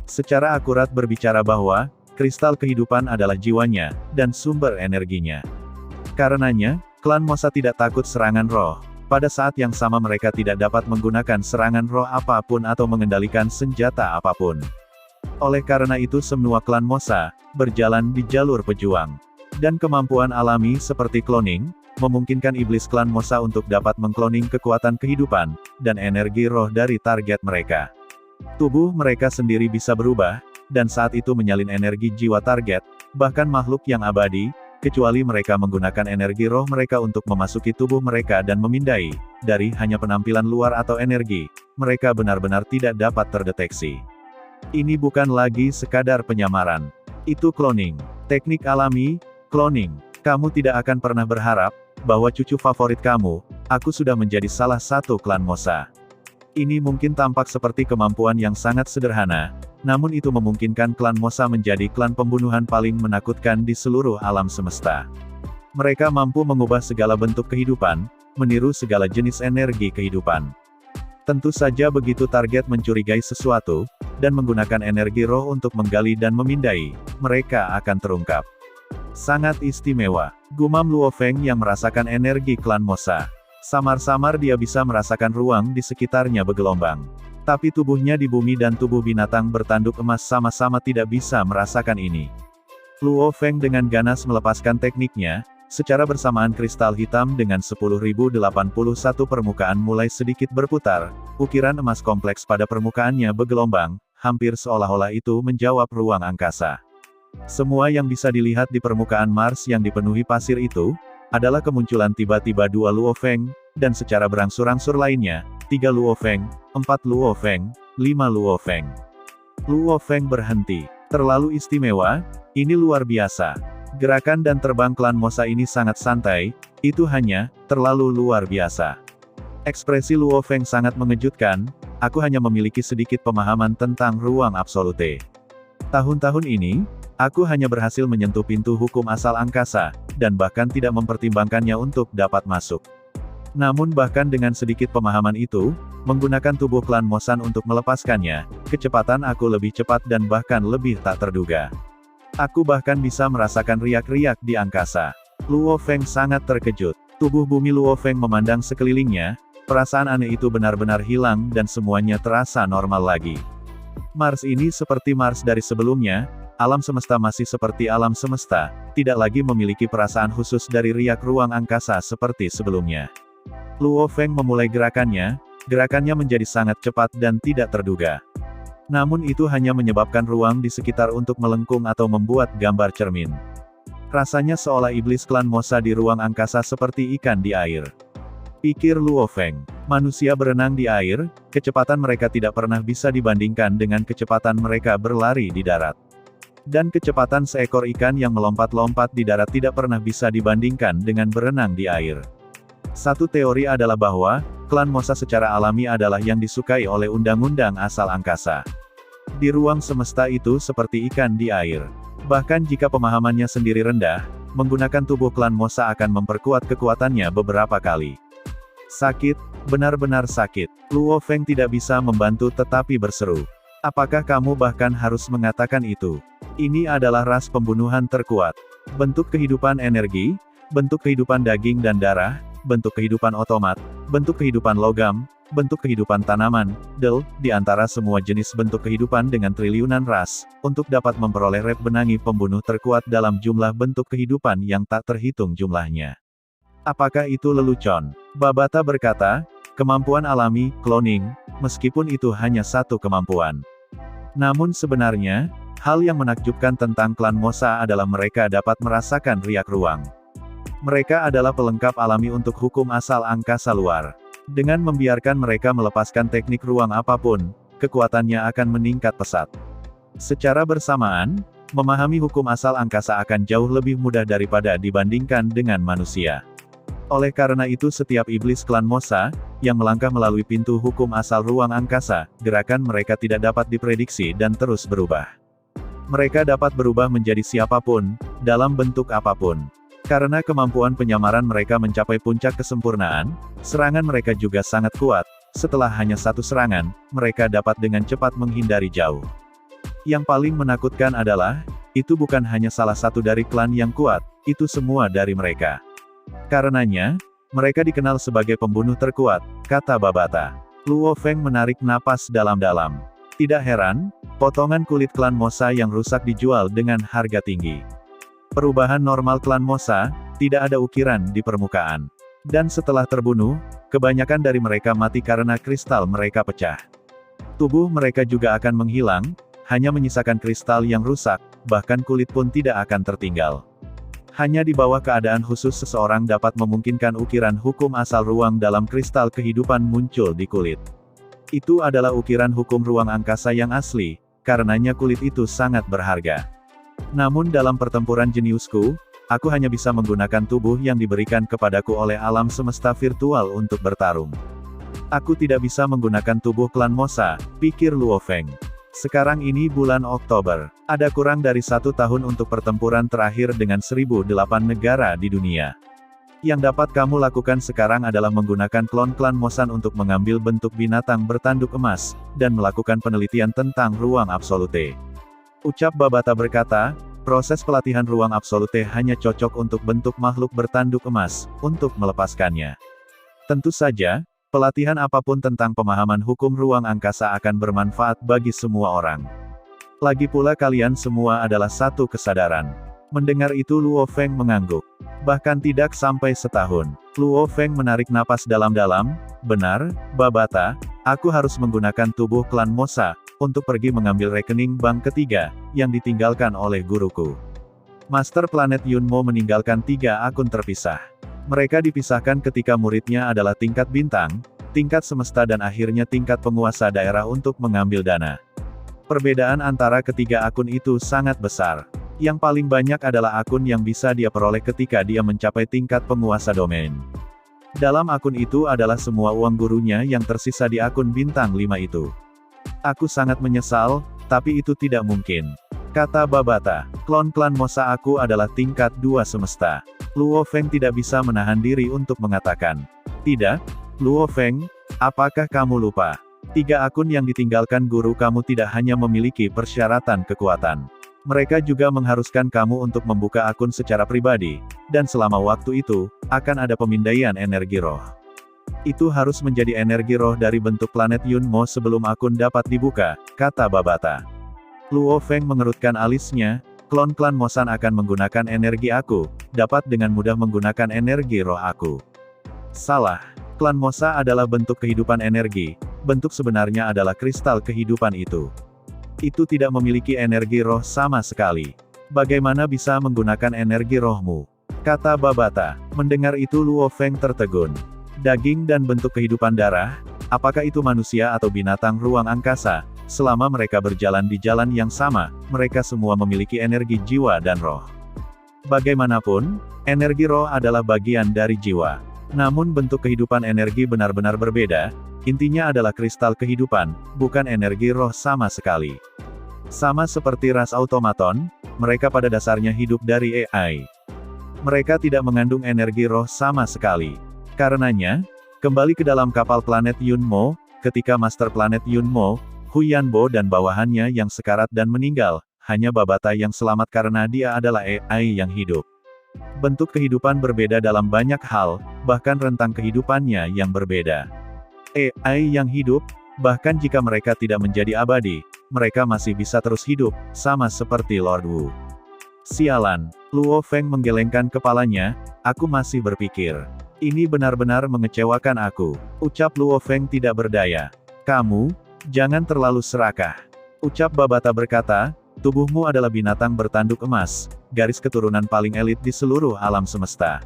Secara akurat berbicara bahwa, kristal kehidupan adalah jiwanya, dan sumber energinya. Karenanya, Klan Mosa tidak takut serangan roh. Pada saat yang sama mereka tidak dapat menggunakan serangan roh apapun atau mengendalikan senjata apapun. Oleh karena itu semua klan Mosa berjalan di jalur pejuang. Dan kemampuan alami seperti cloning, memungkinkan iblis klan Mosa untuk dapat mengkloning kekuatan kehidupan, dan energi roh dari target mereka. Tubuh mereka sendiri bisa berubah, dan saat itu menyalin energi jiwa target, bahkan makhluk yang abadi, kecuali mereka menggunakan energi roh mereka untuk memasuki tubuh mereka dan memindai, dari hanya penampilan luar atau energi, mereka benar-benar tidak dapat terdeteksi. Ini bukan lagi sekadar penyamaran. Itu cloning. Teknik alami, cloning. Kamu tidak akan pernah berharap, bahwa cucu favorit kamu, aku sudah menjadi salah satu klan Mosa. Ini mungkin tampak seperti kemampuan yang sangat sederhana, namun itu memungkinkan klan Mosa menjadi klan pembunuhan paling menakutkan di seluruh alam semesta. Mereka mampu mengubah segala bentuk kehidupan, meniru segala jenis energi kehidupan. Tentu saja begitu target mencurigai sesuatu, dan menggunakan energi roh untuk menggali dan memindai, mereka akan terungkap. Sangat istimewa. Gumam Luo Feng yang merasakan energi klan Mosa. Samar-samar dia bisa merasakan ruang di sekitarnya bergelombang. Tapi tubuhnya di bumi dan tubuh binatang bertanduk emas sama-sama tidak bisa merasakan ini. Luo Feng dengan ganas melepaskan tekniknya, secara bersamaan kristal hitam dengan 10.081 permukaan mulai sedikit berputar, ukiran emas kompleks pada permukaannya bergelombang, hampir seolah-olah itu menjawab ruang angkasa. Semua yang bisa dilihat di permukaan Mars yang dipenuhi pasir itu, adalah kemunculan tiba-tiba 2 Luo Feng, dan secara berangsur-angsur lainnya, 3 Luo Feng, 4 Luo Feng, 5 Luo Feng. Luo Feng berhenti. Terlalu istimewa, ini luar biasa. Gerakan dan terbang klan Mosa ini sangat santai, itu hanya, terlalu luar biasa. Ekspresi Luo Feng sangat mengejutkan, aku hanya memiliki sedikit pemahaman tentang ruang absolute. Tahun-tahun ini, aku hanya berhasil menyentuh pintu hukum asal angkasa, dan bahkan tidak mempertimbangkannya untuk dapat masuk. Namun bahkan dengan sedikit pemahaman itu, menggunakan tubuh klan Mosan untuk melepaskannya, kecepatan aku lebih cepat dan bahkan lebih tak terduga. Aku bahkan bisa merasakan riak-riak di angkasa. Luo Feng sangat terkejut. Tubuh bumi Luo Feng memandang sekelilingnya, perasaan aneh itu benar-benar hilang dan semuanya terasa normal lagi. Mars ini seperti Mars dari sebelumnya, alam semesta masih seperti alam semesta, tidak lagi memiliki perasaan khusus dari riak ruang angkasa seperti sebelumnya. Luo Feng memulai gerakannya menjadi sangat cepat dan tidak terduga. Namun itu hanya menyebabkan ruang di sekitar untuk melengkung atau membuat gambar cermin. Rasanya seolah iblis klan Mosa di ruang angkasa seperti ikan di air. Pikir Luo Feng, manusia berenang di air, kecepatan mereka tidak pernah bisa dibandingkan dengan kecepatan mereka berlari di darat. Dan kecepatan seekor ikan yang melompat-lompat di darat tidak pernah bisa dibandingkan dengan berenang di air. Satu teori adalah bahwa, klan Mosa secara alami adalah yang disukai oleh undang-undang asal angkasa. Di ruang semesta itu seperti ikan di air. Bahkan jika pemahamannya sendiri rendah, menggunakan tubuh klan Mosa akan memperkuat kekuatannya beberapa kali. Sakit, benar-benar sakit. Luo Feng tidak bisa membantu tetapi berseru. Apakah kamu bahkan harus mengatakan itu? Ini adalah ras pembunuhan terkuat. Bentuk kehidupan energi, bentuk kehidupan daging dan darah, bentuk kehidupan otomat, bentuk kehidupan logam, bentuk kehidupan tanaman, di antara semua jenis bentuk kehidupan dengan triliunan ras, untuk dapat memperoleh rep benangi pembunuh terkuat dalam jumlah bentuk kehidupan yang tak terhitung jumlahnya. Apakah itu lelucon? Babata berkata, kemampuan alami, cloning, meskipun itu hanya satu kemampuan. Namun sebenarnya, hal yang menakjubkan tentang klan Mosa adalah mereka dapat merasakan riak ruang. Mereka adalah pelengkap alami untuk hukum asal angkasa luar. Dengan membiarkan mereka melepaskan teknik ruang apapun, kekuatannya akan meningkat pesat. Secara bersamaan, memahami hukum asal angkasa akan jauh lebih mudah daripada dibandingkan dengan manusia. Oleh karena itu setiap iblis klan Mosa, yang melangkah melalui pintu hukum asal ruang angkasa, gerakan mereka tidak dapat diprediksi dan terus berubah. Mereka dapat berubah menjadi siapapun, dalam bentuk apapun. Karena kemampuan penyamaran mereka mencapai puncak kesempurnaan, serangan mereka juga sangat kuat. Setelah hanya satu serangan, mereka dapat dengan cepat menghindari jauh. Yang paling menakutkan adalah, itu bukan hanya salah satu dari klan yang kuat, itu semua dari mereka. Karenanya, mereka dikenal sebagai pembunuh terkuat, kata Babata. Luo Feng menarik napas dalam-dalam. Tidak heran, potongan kulit klan Mosa yang rusak dijual dengan harga tinggi. Perubahan normal klan Mosa, tidak ada ukiran di permukaan. Dan setelah terbunuh, kebanyakan dari mereka mati karena kristal mereka pecah. Tubuh mereka juga akan menghilang, hanya menyisakan kristal yang rusak, bahkan kulit pun tidak akan tertinggal. Hanya di bawah keadaan khusus seseorang dapat memungkinkan ukiran hukum asal ruang dalam kristal kehidupan muncul di kulit. Itu adalah ukiran hukum ruang angkasa yang asli, karenanya kulit itu sangat berharga. Namun dalam pertempuran jeniusku, aku hanya bisa menggunakan tubuh yang diberikan kepadaku oleh alam semesta virtual untuk bertarung. Aku tidak bisa menggunakan tubuh klan Mosa, pikir Luo Feng. Sekarang ini bulan Oktober. Ada kurang dari 1 tahun untuk pertempuran terakhir dengan 1008 negara di dunia. Yang dapat kamu lakukan sekarang adalah menggunakan klon klan Mosan untuk mengambil bentuk binatang bertanduk emas, dan melakukan penelitian tentang ruang absolute. Ucap Babata berkata, proses pelatihan ruang absolute hanya cocok untuk bentuk makhluk bertanduk emas, untuk melepaskannya. Tentu saja, pelatihan apapun tentang pemahaman hukum ruang angkasa akan bermanfaat bagi semua orang. Lagi pula kalian semua adalah satu kesadaran. Mendengar itu Luo Feng mengangguk. Bahkan tidak sampai setahun. Luo Feng menarik napas dalam-dalam, benar, Babata, aku harus menggunakan tubuh klan Mosa, untuk pergi mengambil rekening bank ketiga, yang ditinggalkan oleh guruku. Master Planet Yunmo meninggalkan 3 akun terpisah. Mereka dipisahkan ketika muridnya adalah tingkat bintang, tingkat semesta dan akhirnya tingkat penguasa daerah untuk mengambil dana. Perbedaan antara ketiga akun itu sangat besar. Yang paling banyak adalah akun yang bisa dia peroleh ketika dia mencapai tingkat penguasa domain. Dalam akun itu adalah semua uang gurunya yang tersisa di akun bintang 5 itu. Aku sangat menyesal, tapi itu tidak mungkin. Kata Babata, klon klan Mosa aku adalah tingkat 2 semesta. Luo Feng tidak bisa menahan diri untuk mengatakan. Tidak, Luo Feng, apakah kamu lupa? 3 akun yang ditinggalkan guru kamu tidak hanya memiliki persyaratan kekuatan. Mereka juga mengharuskan kamu untuk membuka akun secara pribadi, dan selama waktu itu, akan ada pemindaian energi roh. Itu harus menjadi energi roh dari bentuk planet Yunmo sebelum akun dapat dibuka, kata Babata. Luo Feng mengerutkan alisnya, klon klan Mosan akan menggunakan energi aku, dapat dengan mudah menggunakan energi roh aku. Salah. Klan Mosa adalah bentuk kehidupan energi, bentuk sebenarnya adalah kristal kehidupan itu. Itu tidak memiliki energi roh sama sekali. Bagaimana bisa menggunakan energi rohmu? Kata Babata. Mendengar itu Luo Feng tertegun. Daging dan bentuk kehidupan darah, apakah itu manusia atau binatang ruang angkasa? Selama mereka berjalan di jalan yang sama, mereka semua memiliki energi jiwa dan roh. Bagaimanapun, energi roh adalah bagian dari jiwa. Namun bentuk kehidupan energi benar-benar berbeda, intinya adalah kristal kehidupan, bukan energi roh sama sekali. Sama seperti ras automaton, mereka pada dasarnya hidup dari AI. Mereka tidak mengandung energi roh sama sekali. Karenanya, kembali ke dalam kapal planet Yunmo, ketika Master Planet Yunmo, Huyanbo dan bawahannya yang sekarat dan meninggal, hanya Babata yang selamat karena dia adalah AI yang hidup. Bentuk kehidupan berbeda dalam banyak hal, bahkan rentang kehidupannya yang berbeda. AI yang hidup, bahkan jika mereka tidak menjadi abadi, mereka masih bisa terus hidup, sama seperti Lord Wu. Sialan, Luo Feng menggelengkan kepalanya, aku masih berpikir. Ini benar-benar mengecewakan aku. Ucap Luo Feng tidak berdaya. Kamu, jangan terlalu serakah. Ucap Babata berkata, tubuhmu adalah binatang bertanduk emas, garis keturunan paling elit di seluruh alam semesta.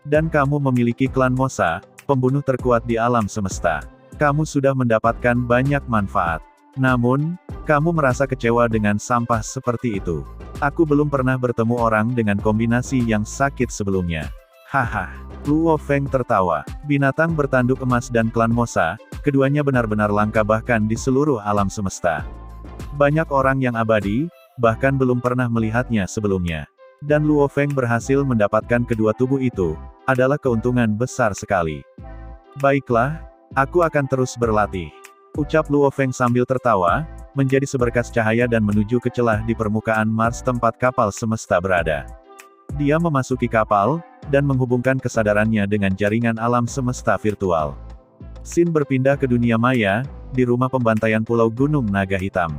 Dan kamu memiliki klan Mosa, pembunuh terkuat di alam semesta. Kamu sudah mendapatkan banyak manfaat. Namun, kamu merasa kecewa dengan sampah seperti itu. Aku belum pernah bertemu orang dengan kombinasi yang sakit sebelumnya. Haha. Luo Feng tertawa. Binatang bertanduk emas dan klan Mosa, keduanya benar-benar langka bahkan di seluruh alam semesta. Banyak orang yang abadi, bahkan belum pernah melihatnya sebelumnya. Dan Luo Feng berhasil mendapatkan kedua tubuh itu, adalah keuntungan besar sekali. Baiklah, aku akan terus berlatih. Ucap Luo Feng sambil tertawa, menjadi seberkas cahaya dan menuju ke celah di permukaan Mars tempat kapal semesta berada. Dia memasuki kapal, dan menghubungkan kesadarannya dengan jaringan alam semesta virtual. Sin berpindah ke dunia maya, di rumah pembantaian Pulau Gunung Naga Hitam.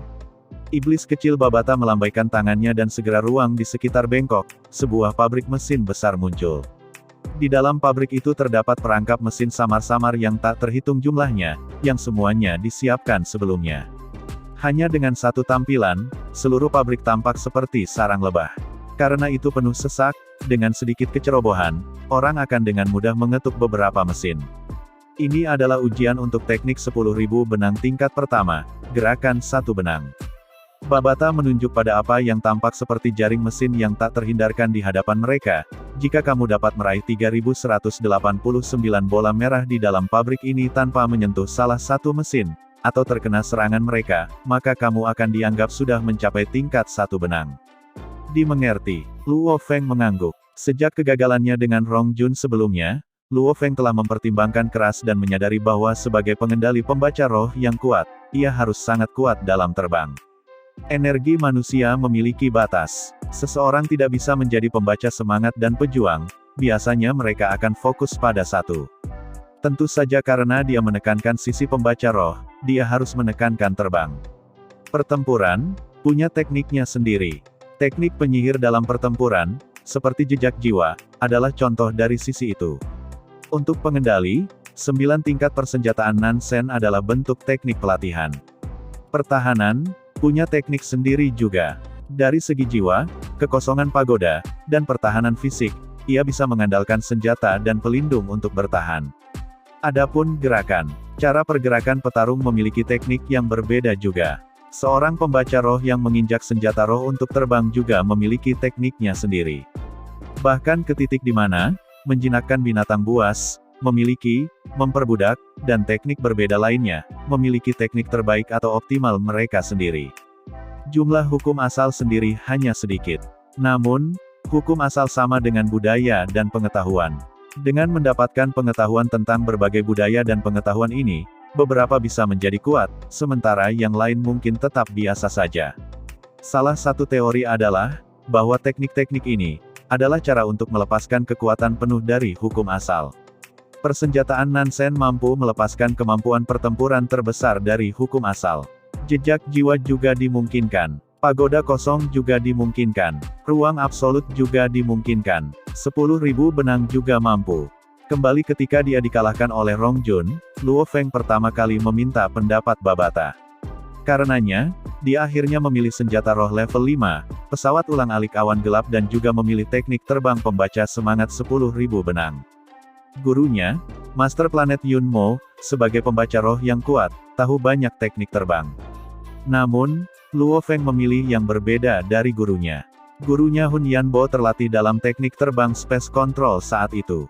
Iblis kecil Babata melambaikan tangannya dan segera ruang di sekitar bengkok, sebuah pabrik mesin besar muncul. Di dalam pabrik itu terdapat perangkap mesin samar-samar yang tak terhitung jumlahnya, yang semuanya disiapkan sebelumnya. Hanya dengan satu tampilan, seluruh pabrik tampak seperti sarang lebah. Karena itu penuh sesak, dengan sedikit kecerobohan, orang akan dengan mudah mengetuk beberapa mesin. Ini adalah ujian untuk teknik 10.000 benang tingkat pertama, gerakan satu benang. Babata menunjuk pada apa yang tampak seperti jaring mesin yang tak terhindarkan di hadapan mereka. Jika kamu dapat meraih 3189 bola merah di dalam pabrik ini tanpa menyentuh salah satu mesin, atau terkena serangan mereka, maka kamu akan dianggap sudah mencapai tingkat satu benang. Dimengerti. Luo Feng mengangguk. Sejak kegagalannya dengan Rong Jun sebelumnya, Luo Feng telah mempertimbangkan keras dan menyadari bahwa sebagai pengendali pembaca roh yang kuat, ia harus sangat kuat dalam terbang. Energi manusia memiliki batas. Seseorang tidak bisa menjadi pembaca semangat dan pejuang, biasanya mereka akan fokus pada satu. Tentu saja karena dia menekankan sisi pembaca roh, dia harus menekankan terbang. Pertempuran, punya tekniknya sendiri. Teknik penyihir dalam pertempuran, seperti jejak jiwa, adalah contoh dari sisi itu. Untuk pengendali, 9 tingkat persenjataan Nansen adalah bentuk teknik pelatihan. Pertahanan, punya teknik sendiri juga. Dari segi jiwa, kekosongan pagoda, dan pertahanan fisik, ia bisa mengandalkan senjata dan pelindung untuk bertahan. Adapun gerakan, cara pergerakan petarung memiliki teknik yang berbeda juga. Seorang pembaca roh yang menginjak senjata roh untuk terbang juga memiliki tekniknya sendiri. Bahkan ke titik di mana, menjinakkan binatang buas, memiliki, memperbudak, dan teknik berbeda lainnya, memiliki teknik terbaik atau optimal mereka sendiri. Jumlah hukum asal sendiri hanya sedikit. Namun, hukum asal sama dengan budaya dan pengetahuan. Dengan mendapatkan pengetahuan tentang berbagai budaya dan pengetahuan ini, beberapa bisa menjadi kuat, sementara yang lain mungkin tetap biasa saja. Salah satu teori adalah, bahwa teknik-teknik ini, adalah cara untuk melepaskan kekuatan penuh dari hukum asal. Persenjataan Nansen mampu melepaskan kemampuan pertempuran terbesar dari hukum asal. Jejak jiwa juga dimungkinkan. Pagoda kosong juga dimungkinkan. Ruang absolut juga dimungkinkan. 10.000 benang juga mampu. Kembali ketika dia dikalahkan oleh Rong Jun, Luo Feng pertama kali meminta pendapat Babata. Karenanya, dia akhirnya memilih senjata roh level 5, pesawat ulang-alik awan gelap dan juga memilih teknik terbang pembaca semangat 10.000 benang. Gurunya, Master Planet Yun Mo, sebagai pembaca roh yang kuat, tahu banyak teknik terbang. Namun, Luo Feng memilih yang berbeda dari gurunya. Gurunya Hun Yanbo terlatih dalam teknik terbang Space Control saat itu.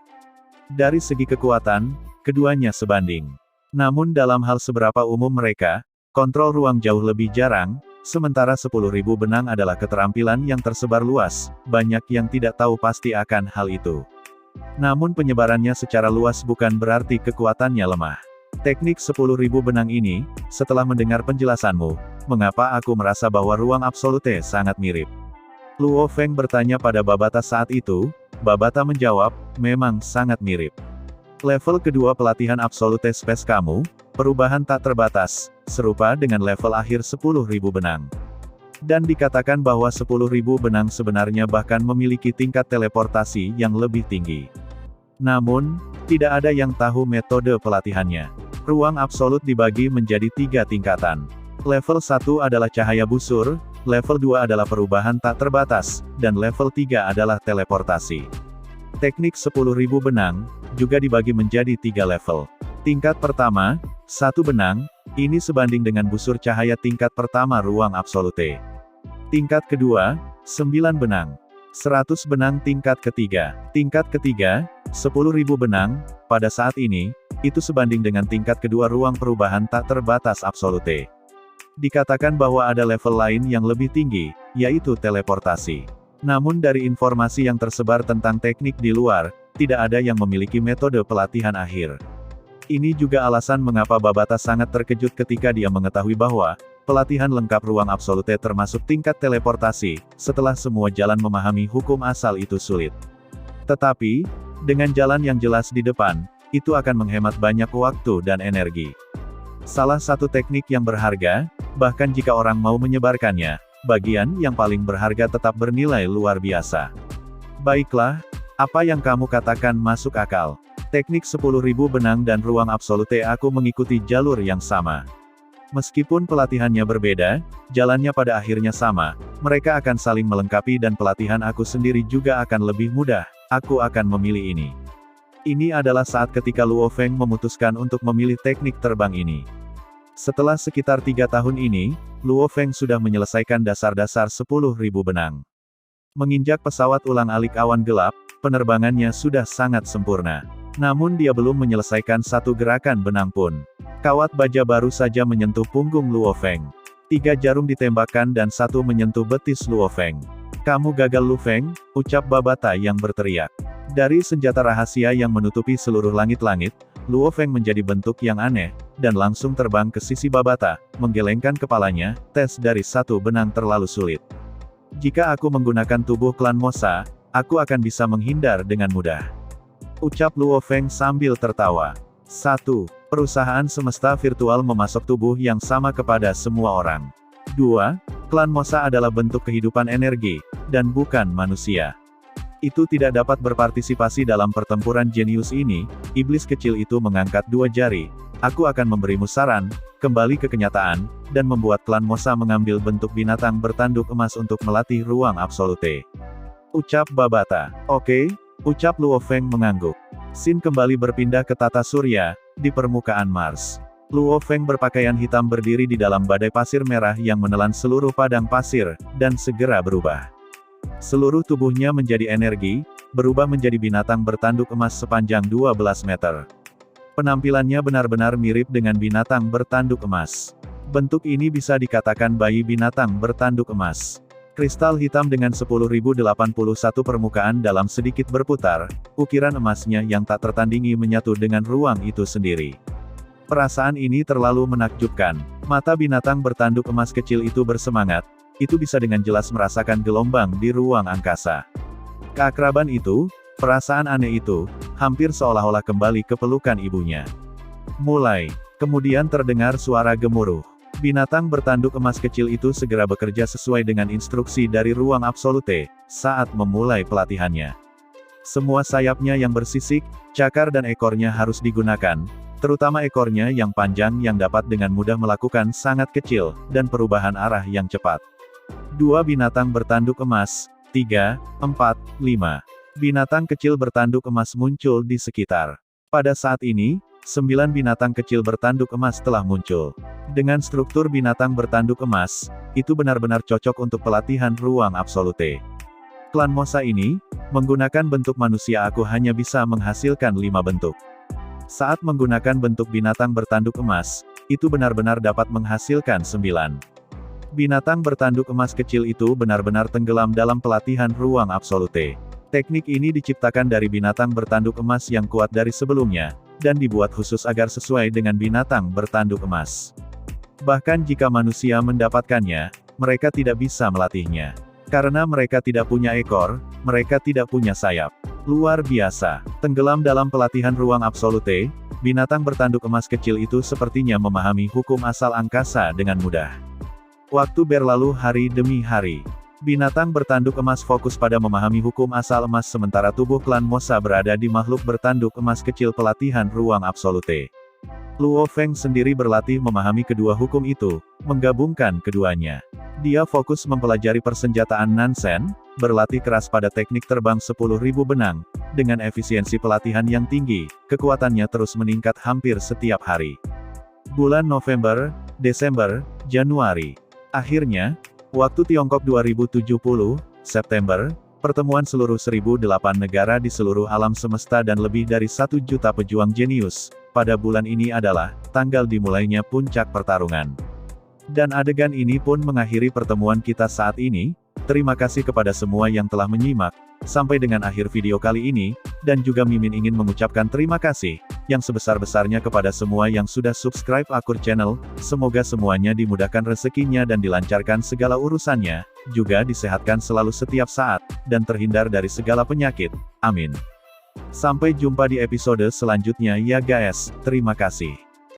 Dari segi kekuatan, keduanya sebanding. Namun dalam hal seberapa umum mereka, kontrol ruang jauh lebih jarang, sementara 10.000 benang adalah keterampilan yang tersebar luas, banyak yang tidak tahu pasti akan hal itu. Namun penyebarannya secara luas bukan berarti kekuatannya lemah. Teknik 10.000 benang ini, setelah mendengar penjelasanmu, mengapa aku merasa bahwa ruang absolute sangat mirip? Luo Feng bertanya pada Babata saat itu, Babata menjawab, memang sangat mirip. Level kedua pelatihan absolute space kamu, perubahan tak terbatas, serupa dengan level akhir 10.000 benang. Dan dikatakan bahwa 10.000 benang sebenarnya bahkan memiliki tingkat teleportasi yang lebih tinggi. Namun, tidak ada yang tahu metode pelatihannya. Ruang absolut dibagi menjadi 3 tingkatan. Level 1 adalah cahaya busur, level 2 adalah perubahan tak terbatas, dan level 3 adalah teleportasi. Teknik 10.000 benang, juga dibagi menjadi 3 level. Tingkat pertama, 1 benang, ini sebanding dengan busur cahaya tingkat pertama ruang absolute. Tingkat kedua, 9 benang. 100 benang tingkat ketiga. Tingkat ketiga, 10.000 benang, pada saat ini, itu sebanding dengan tingkat kedua ruang perubahan tak terbatas absolute. Dikatakan bahwa ada level lain yang lebih tinggi, yaitu teleportasi. Namun dari informasi yang tersebar tentang teknik di luar, tidak ada yang memiliki metode pelatihan akhir. Ini juga alasan mengapa Babata sangat terkejut ketika dia mengetahui bahwa, Pelatihan lengkap ruang absolute termasuk tingkat teleportasi, setelah semua jalan memahami hukum asal itu sulit. Tetapi, dengan jalan yang jelas di depan, itu akan menghemat banyak waktu dan energi. Salah satu teknik yang berharga, bahkan jika orang mau menyebarkannya, bagian yang paling berharga tetap bernilai luar biasa. Baiklah, apa yang kamu katakan masuk akal. Teknik 10.000 benang dan ruang absolute aku mengikuti jalur yang sama. Meskipun pelatihannya berbeda, jalannya pada akhirnya sama, mereka akan saling melengkapi dan pelatihan aku sendiri juga akan lebih mudah, aku akan memilih ini. Ini adalah saat ketika Luo Feng memutuskan untuk memilih teknik terbang ini. Setelah sekitar 3 tahun ini, Luo Feng sudah menyelesaikan dasar-dasar 10.000 benang. Menginjak pesawat ulang-alik awan gelap, penerbangannya sudah sangat sempurna. Namun dia belum menyelesaikan satu gerakan benang pun. Kawat baja baru saja menyentuh punggung Luo Feng. 3 jarum ditembakkan dan 1 menyentuh betis Luo Feng. Kamu gagal Lu Feng, ucap Babata yang berteriak. Dari senjata rahasia yang menutupi seluruh langit-langit, Luo Feng menjadi bentuk yang aneh, dan langsung terbang ke sisi Babata, menggelengkan kepalanya, tes dari 1 benang terlalu sulit. Jika aku menggunakan tubuh klan Mosa, aku akan bisa menghindar dengan mudah. Ucap Luo Feng sambil tertawa. 1. Perusahaan semesta virtual memasok tubuh yang sama kepada semua orang. 2. Klan Mosa adalah bentuk kehidupan energi, dan bukan manusia. Itu tidak dapat berpartisipasi dalam pertempuran jenius ini. Iblis kecil itu mengangkat 2 jari. Aku akan memberimu saran, kembali ke kenyataan, dan membuat klan Mosa mengambil bentuk binatang bertanduk emas untuk melatih ruang absolute. Ucap Babata. Oke, ucap Luo Feng mengangguk. Sin kembali berpindah ke tata surya, di permukaan Mars. Luo Feng berpakaian hitam berdiri di dalam badai pasir merah yang menelan seluruh padang pasir, dan segera berubah. Seluruh tubuhnya menjadi energi, berubah menjadi binatang bertanduk emas sepanjang 12 meter. Penampilannya benar-benar mirip dengan binatang bertanduk emas. Bentuk ini bisa dikatakan bayi binatang bertanduk emas. Kristal hitam dengan 10.081 permukaan dalam sedikit berputar, ukiran emasnya yang tak tertandingi menyatu dengan ruang itu sendiri. Perasaan ini terlalu menakjubkan. Mata binatang bertanduk emas kecil itu bersemangat, itu bisa dengan jelas merasakan gelombang di ruang angkasa. Keakraban itu, perasaan aneh itu, hampir seolah-olah kembali ke pelukan ibunya. Mulai, kemudian terdengar suara gemuruh. Binatang bertanduk emas kecil itu segera bekerja sesuai dengan instruksi dari ruang absolute, saat memulai pelatihannya. Semua sayapnya yang bersisik, cakar dan ekornya harus digunakan, terutama ekornya yang panjang yang dapat dengan mudah melakukan sangat kecil, dan perubahan arah yang cepat. 2 binatang bertanduk emas, 3, 4, 5. Binatang kecil bertanduk emas muncul di sekitar. Pada saat ini, 9 binatang kecil bertanduk emas telah muncul. Dengan struktur binatang bertanduk emas, itu benar-benar cocok untuk pelatihan ruang absolute. Klan Mosa ini, menggunakan bentuk manusia aku hanya bisa menghasilkan 5 bentuk. Saat menggunakan bentuk binatang bertanduk emas, itu benar-benar dapat menghasilkan 9. Binatang bertanduk emas kecil itu benar-benar tenggelam dalam pelatihan ruang absolute. Teknik ini diciptakan dari binatang bertanduk emas yang kuat dari sebelumnya, dan dibuat khusus agar sesuai dengan binatang bertanduk emas. Bahkan jika manusia mendapatkannya, mereka tidak bisa melatihnya. Karena mereka tidak punya ekor, mereka tidak punya sayap. Luar biasa. Tenggelam dalam pelatihan ruang absolute, binatang bertanduk emas kecil itu sepertinya memahami hukum asal angkasa dengan mudah. Waktu berlalu hari demi hari. Binatang bertanduk emas fokus pada memahami hukum asal emas sementara tubuh klan Mosa berada di makhluk bertanduk emas kecil pelatihan ruang absolute. Luo Feng sendiri berlatih memahami kedua hukum itu, menggabungkan keduanya. Dia fokus mempelajari persenjataan Nansen, berlatih keras pada teknik terbang 10.000 benang, dengan efisiensi pelatihan yang tinggi, kekuatannya terus meningkat hampir setiap hari. Bulan November, Desember, Januari. Akhirnya, waktu Tiongkok 2070, September, pertemuan seluruh 1008 negara di seluruh alam semesta dan lebih dari 1 juta pejuang jenius, pada bulan ini adalah, tanggal dimulainya puncak pertarungan. Dan adegan ini pun mengakhiri pertemuan kita saat ini. Terima kasih kepada semua yang telah menyimak. Sampai dengan akhir video kali ini, dan juga Mimin ingin mengucapkan terima kasih, yang sebesar-besarnya kepada semua yang sudah subscribe Akur Channel, semoga semuanya dimudahkan rezekinya dan dilancarkan segala urusannya, juga disehatkan selalu setiap saat, dan terhindar dari segala penyakit, amin. Sampai jumpa di episode selanjutnya ya guys, terima kasih.